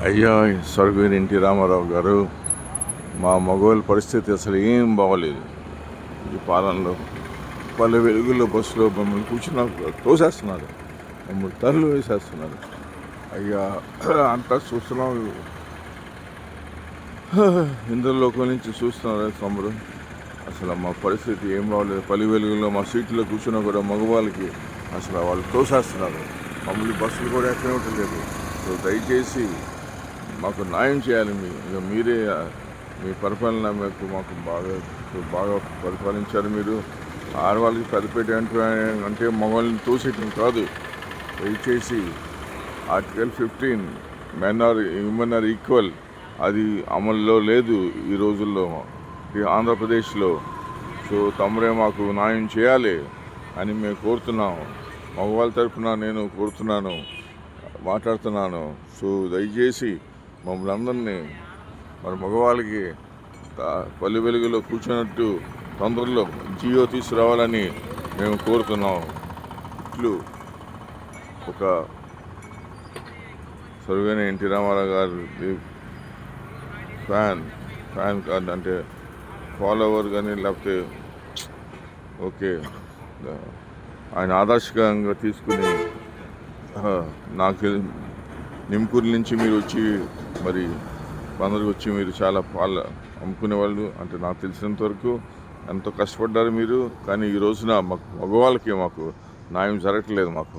అయ్యా స్వర్గీయ ఎన్టీ రామారావు గారు, మా మగవాళ్ళ పరిస్థితి అసలు ఏం బాగోలేదు. ఈ పాలనలో పలు వెలుగుల్లో బస్సులో మమ్మల్ని కూర్చున్న తోసేస్తున్నారు, మమ్మల్ని తల్లు వేసేస్తున్నారు. అయ్యా అంతా చూస్తున్నాం, ఇంద్రలోకం నుంచి చూస్తున్నారు తమ్ముడు. అసలు మా పరిస్థితి ఏం బాగోలేదు. పలు వెలుగుల్లో మా సీట్లో కూర్చున్నా కూడా మగవాళ్ళకి అసలు వాళ్ళు తోసేస్తున్నారు. మమ్మల్ని బస్సులు కూడా ఎక్కనివ్వటం లేదు. సో దయచేసి మాకు న్యాయం చేయాలి. మీరే మీ పరిపాలన మాకు బాగా పరిపాలించారు. మీరు ఆడవాళ్ళకి పెద్దపేట అంటే మగవాళ్ళని తోసేయటం కాదు. దయచేసి ఆర్టికల్ 15 హ్యూమన్ ఆర్ ఈక్వల్ అది అమల్లో లేదు ఈ రోజుల్లో ఈ ఆంధ్రప్రదేశ్లో. సో తమరే మాకు న్యాయం చేయాలి అని మేము కోరుతున్నాము. మగవాళ్ళ తరఫున నేను కోరుతున్నాను, మాట్లాడుతున్నాను. సో దయచేసి మమ్మల్ని అందరినీ మరి మగవాళ్ళకి పల్లె వెలుగులో కూర్చున్నట్టు తొందరలో జియో తీసుకురావాలని మేము కోరుతున్నాం. ఇట్లు ఒక స్వర్గీయ ఎన్టీ రామారావు గారి ఫ్యాన్ కాదు అంటే ఫాలోవర్ కానీ లేకపోతే ఓకే ఆయన ఆదర్శంగా తీసుకుని నాకు నిమ్కూరు నుంచి మీరు వచ్చి మరి కొందరు వచ్చి మీరు చాలా పాలు అమ్ముకునేవాళ్ళు అంటే నాకు తెలిసినంత వరకు ఎంతో కష్టపడ్డారు మీరు. కానీ ఈ రోజున మాకు మగవాళ్ళకి మాకు న్యాయం జరగట్లేదు. మాకు